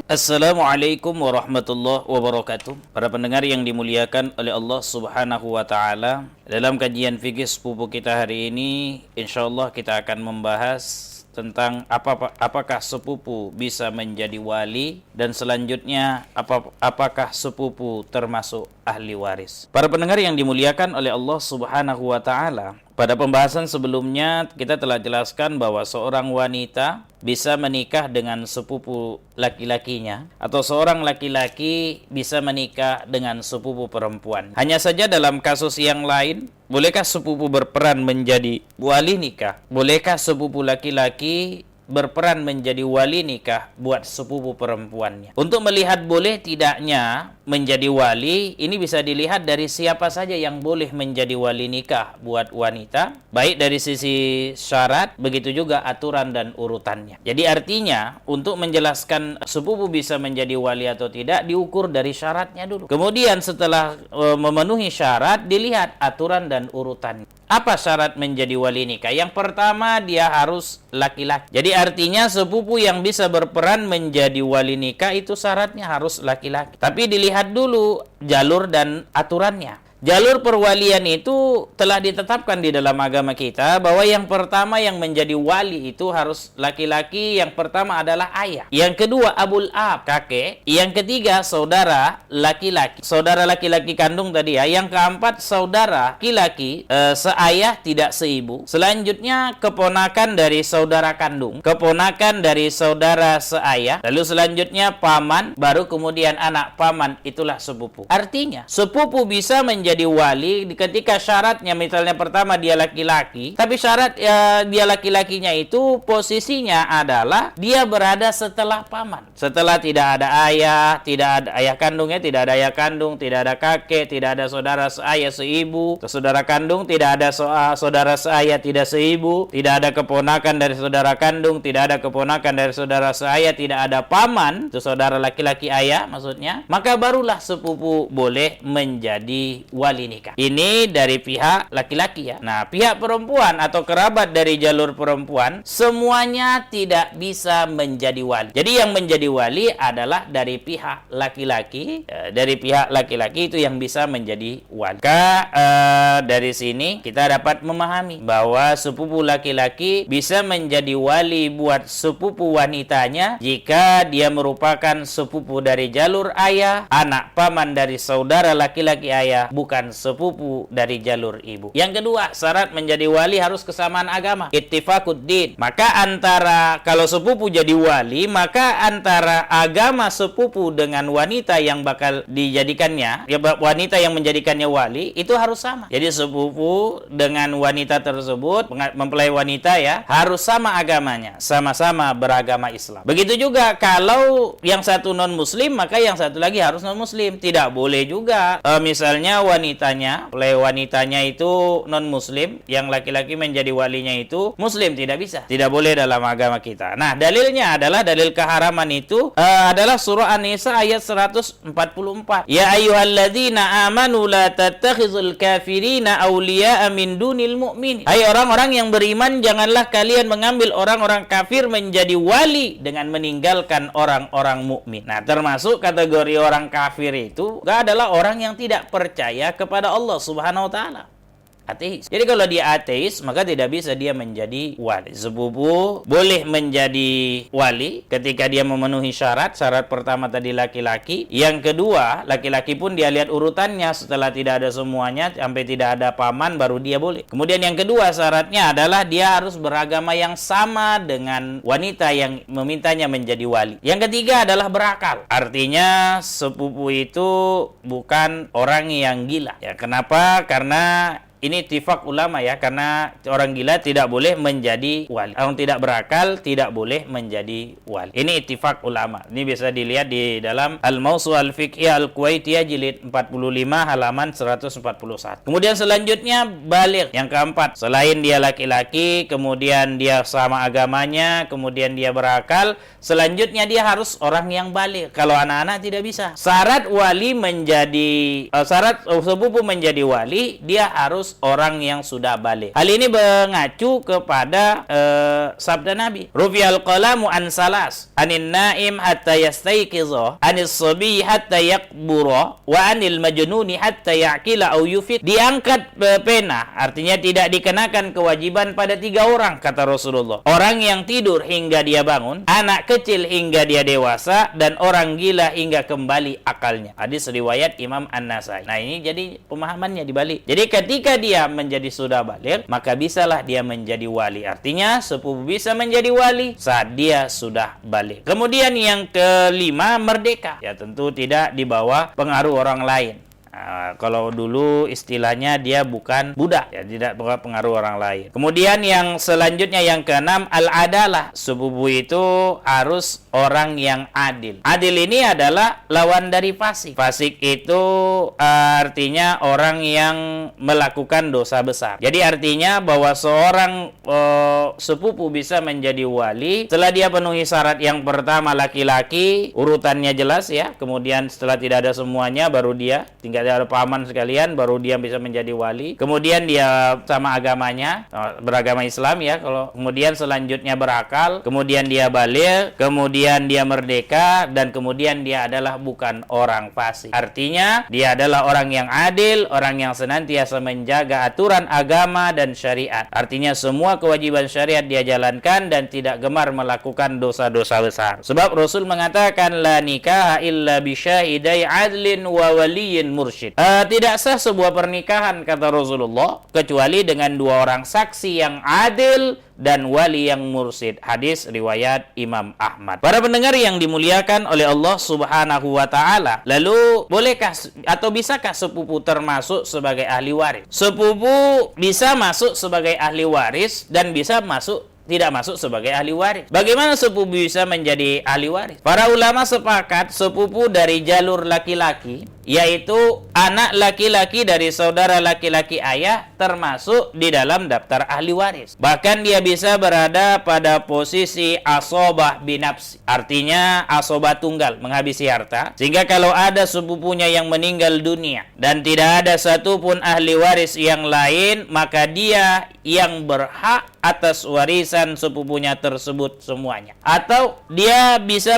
Assalamualaikum warahmatullahi wabarakatuh. Para pendengar yang dimuliakan oleh Allah Subhanahu wa taala, dalam kajian fikih sepupu kita hari ini, insyaallah kita akan membahas tentang apakah sepupu bisa menjadi wali, dan selanjutnya apakah sepupu termasuk ahli waris. Para pendengar yang dimuliakan oleh Allah Subhanahu wa taala, pada pembahasan sebelumnya kita telah jelaskan bahwa seorang wanita bisa menikah dengan sepupu laki-lakinya, atau seorang laki-laki bisa menikah dengan sepupu perempuan. Hanya saja dalam kasus yang lain, bolehkah sepupu berperan menjadi wali nikah? Bolehkah sepupu laki-laki berperan menjadi wali nikah buat sepupu perempuannya? Untuk melihat boleh tidaknya menjadi wali, ini bisa dilihat dari siapa saja yang boleh menjadi wali nikah buat wanita, baik dari sisi syarat, begitu juga aturan dan urutannya. Jadi artinya, untuk menjelaskan sepupu bisa menjadi wali atau tidak, diukur dari syaratnya dulu. Kemudian setelah memenuhi syarat, dilihat aturan dan urutannya. Apa syarat menjadi wali nikah? Yang pertama, dia harus laki-laki. Jadi artinya sepupu yang bisa berperan menjadi wali nikah itu syaratnya harus laki-laki. Tapi dilihat dulu jalur dan aturannya. Jalur perwalian itu telah ditetapkan di dalam agama kita bahwa yang pertama yang menjadi wali itu harus laki-laki. Yang pertama adalah ayah. Yang kedua abul ab, kakek. Yang ketiga saudara laki-laki, saudara laki-laki kandung tadi ya. Yang keempat saudara laki-laki seayah tidak seibu. Selanjutnya keponakan dari saudara kandung, keponakan dari saudara seayah. Lalu selanjutnya paman, baru kemudian anak paman, itulah sepupu. Artinya sepupu bisa menjadi wali ketika syaratnya, misalnya pertama dia laki-laki, tapi syarat dia laki-lakinya itu posisinya adalah dia berada setelah paman, setelah tidak ada ayah, tidak ada ayah kandungnya, tidak ada ayah kandung, tidak ada kakek, tidak ada saudara seayah seibu, saudara kandung, tidak ada saudara seayah tidak seibu, tidak ada keponakan dari saudara kandung, tidak ada keponakan dari saudara seayah, tidak ada paman, itu saudara laki-laki ayah maksudnya, maka barulah sepupu boleh menjadi wali nikah. Ini dari pihak laki-laki ya. Nah, pihak perempuan atau kerabat dari jalur perempuan semuanya tidak bisa menjadi wali. Jadi yang menjadi wali adalah dari pihak laki-laki. Dari pihak laki-laki itu yang bisa menjadi wali. Maka dari sini kita dapat memahami bahwa sepupu laki-laki bisa menjadi wali buat sepupu wanitanya jika dia merupakan sepupu dari jalur ayah, anak paman dari saudara laki-laki ayah, bukan sepupu dari jalur ibu. Yang kedua, syarat menjadi wali harus kesamaan agama, ittifaquddin. Maka antara, kalau sepupu jadi wali, maka antara agama sepupu dengan wanita yang bakal dijadikannya, ya wanita yang menjadikannya wali, itu harus sama. Jadi sepupu dengan wanita tersebut, mempelai wanita ya, harus sama agamanya, sama-sama beragama Islam. Begitu juga kalau yang satu non muslim, maka yang satu lagi harus non muslim. Tidak boleh juga misalnya wanitanya, oleh wanitanya itu non muslim, yang laki-laki menjadi walinya itu muslim, tidak bisa, tidak boleh dalam agama kita. Nah, dalilnya adalah, dalil keharaman itu adalah surah An-Nisa ayat 144. Ya ayyuhalladzina amanu la tattakhizul kafirina awliya'a min dunil mu'min. Hai orang-orang yang beriman, janganlah kalian mengambil orang-orang kafir menjadi wali dengan meninggalkan orang-orang mukmin. Nah, termasuk kategori orang kafir itu adalah orang yang tidak percaya kepada Allah Subhanahu wa taala. Ateis. Jadi kalau dia ateis, maka tidak bisa dia menjadi wali. Sepupu boleh menjadi wali ketika dia memenuhi syarat. Syarat pertama tadi laki-laki. Yang kedua, laki-laki pun dia lihat urutannya, setelah tidak ada semuanya, sampai tidak ada paman, baru dia boleh. Kemudian yang kedua syaratnya adalah dia harus beragama yang sama dengan wanita yang memintanya menjadi wali. Yang ketiga adalah berakal. Artinya sepupu itu bukan orang yang gila. Ya, kenapa? Karena ini ittifaq ulama ya, karena orang gila tidak boleh menjadi wali. Orang tidak berakal tidak boleh menjadi wali. Ini ittifaq ulama. Ini bisa dilihat di dalam Al-Mawsu' Al-Fiqhiyah Al-Kuwaitiyah jilid 45 halaman 141. Kemudian selanjutnya baligh. Yang keempat, selain dia laki-laki, kemudian dia sama agamanya, kemudian dia berakal, selanjutnya dia harus orang yang baligh. Kalau anak-anak tidak bisa. Syarat wali menjadi syarat sepupu menjadi wali, dia harus harus orang yang sudah balik. Hal ini mengacu kepada sabda Nabi, Rufi'al qalamu an salas, anin naim hatta yastayqiza, anis sabi hatta yakbura, wa anil majnuni hatta ya'qila au yufid. Diangkat pena, artinya tidak dikenakan kewajiban pada 3 orang, kata Rasulullah. Orang yang tidur hingga dia bangun, anak kecil hingga dia dewasa, dan orang gila hingga kembali akalnya. Hadis riwayat Imam An-Nasai. Nah, ini jadi pemahamannya dibalik. Jadi ketika dia menjadi sudah balik, maka bisalah dia menjadi wali. Artinya sepupu bisa menjadi wali saat dia sudah balik. Kemudian yang kelima, merdeka. Ya tentu tidak di bawah pengaruh orang lain. Kalau dulu istilahnya dia bukan budak, ya tidak pengaruh orang lain. Kemudian yang selanjutnya yang keenam, al-adalah. Sepupu itu harus orang yang adil. Adil ini adalah lawan dari fasik. Fasik itu artinya orang yang melakukan dosa besar. Jadi artinya bahwa seorang sepupu bisa menjadi wali setelah dia penuhi syarat. Yang pertama laki-laki, urutannya jelas ya. Kemudian setelah tidak ada semuanya, baru dia tinggal ada paman sekalian, baru dia bisa menjadi wali. Kemudian dia sama agamanya, beragama Islam ya. Kalau kemudian selanjutnya berakal, kemudian dia balik, kemudian dia merdeka, dan kemudian dia adalah bukan orang fasik. Artinya dia adalah orang yang adil, orang yang senantiasa menjaga aturan agama dan syariat. Artinya semua kewajiban syariat dia jalankan dan tidak gemar melakukan dosa-dosa besar. Sebab Rasul mengatakan, la nikaha illa bisyahidai adlin wa waliyin mursyid. Tidak sah sebuah pernikahan, kata Rasulullah, kecuali dengan 2 orang saksi yang adil dan wali yang mursyid. Hadis riwayat Imam Ahmad. Para pendengar yang dimuliakan oleh Allah Subhanahu wa taala, lalu bolehkah atau bisakah sepupu termasuk sebagai ahli waris? Sepupu bisa masuk sebagai ahli waris dan bisa tidak masuk sebagai ahli waris. Bagaimana sepupu bisa menjadi ahli waris? Para ulama sepakat sepupu dari jalur laki-laki, yaitu anak laki-laki dari saudara laki-laki ayah, termasuk di dalam daftar ahli waris. Bahkan dia bisa berada pada posisi asobah binafsi, artinya asobah tunggal, menghabisi harta. Sehingga kalau ada sepupunya yang meninggal dunia dan tidak ada satupun ahli waris yang lain, maka dia yang berhak atas warisan sepupunya tersebut semuanya. Atau dia bisa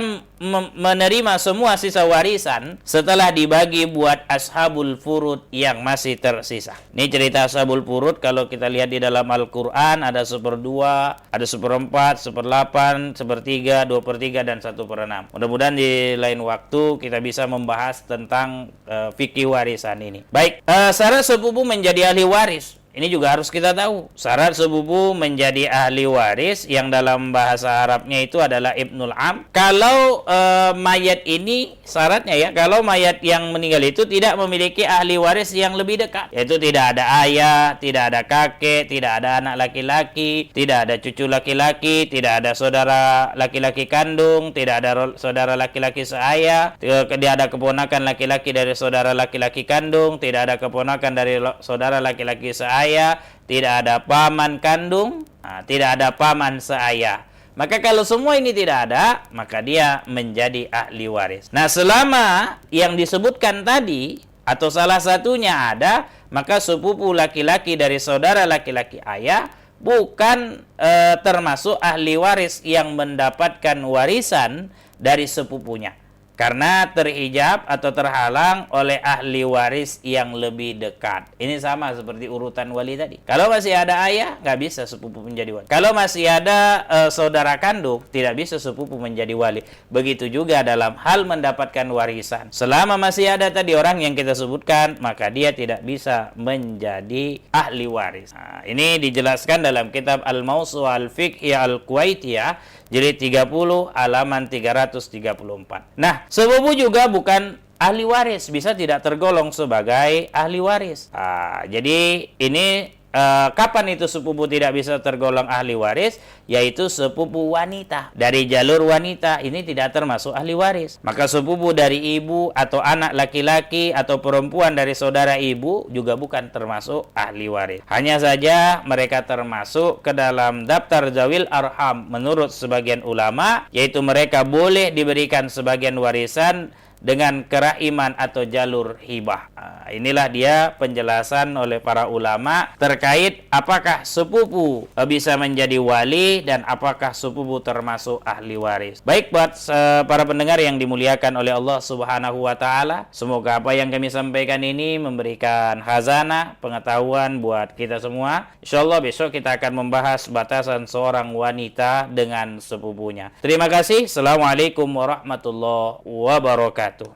menerima semua sisa warisan setelah dibagi buat ashabul furud yang masih tersisa. Ini cerita ashabul furud kalau kita lihat di dalam Al-Quran, ada 1/2, ada 1/4, 1/8, 1/3, 2/3, dan 1/6. Mudah-mudahan di lain waktu kita bisa membahas tentang fikih warisan ini. Baik, syarat sepupu menjadi ahli waris. Ini juga harus kita tahu. Syarat sepupu menjadi ahli waris yang dalam bahasa Arabnya itu adalah ibnul am. Kalau mayat ini syaratnya ya, kalau mayat yang meninggal itu tidak memiliki ahli waris yang lebih dekat, yaitu tidak ada ayah, tidak ada kakek, tidak ada anak laki-laki, tidak ada cucu laki-laki, tidak ada saudara laki-laki kandung, tidak ada saudara laki-laki seayah, tidak ada keponakan laki-laki dari saudara laki-laki kandung, tidak ada keponakan dari saudara laki-laki seayah, tidak ada paman kandung, tidak ada paman seayah. Maka kalau semua ini tidak ada, maka dia menjadi ahli waris. Nah, selama yang disebutkan tadi atau salah satunya ada, maka sepupu laki-laki dari saudara laki-laki ayah bukan termasuk ahli waris yang mendapatkan warisan dari sepupunya, karena terhijab atau terhalang oleh ahli waris yang lebih dekat. Ini sama seperti urutan wali tadi. Kalau masih ada ayah, nggak bisa sepupu menjadi wali. Kalau masih ada saudara kandung, tidak bisa sepupu menjadi wali. Begitu juga dalam hal mendapatkan warisan. Selama masih ada tadi orang yang kita sebutkan, maka dia tidak bisa menjadi ahli waris. Nah, ini dijelaskan dalam kitab Al-Mawsu'ah Al-Fiqhiyah Al-Kuwaitiyah, jilid 30, halaman 334. Nah, sepupu juga bukan ahli waris, bisa tidak tergolong sebagai ahli waris. Jadi ini kapan itu sepupu tidak bisa tergolong ahli waris? Yaitu sepupu wanita dari jalur wanita, ini tidak termasuk ahli waris. Maka sepupu dari ibu atau anak laki-laki atau perempuan dari saudara ibu juga bukan termasuk ahli waris. Hanya saja mereka termasuk ke dalam daftar zawil arham menurut sebagian ulama, yaitu mereka boleh diberikan sebagian warisan dengan kerahiman atau jalur hibah. Inilah dia penjelasan oleh para ulama terkait apakah sepupu bisa menjadi wali dan apakah sepupu termasuk ahli waris. Baik buat para pendengar yang dimuliakan oleh Allah Subhanahu wa taala, semoga apa yang kami sampaikan ini memberikan khazanah pengetahuan buat kita semua. Insyaallah besok kita akan membahas batasan seorang wanita dengan sepupunya. Terima kasih. Assalamualaikum warahmatullahi wabarakatuh.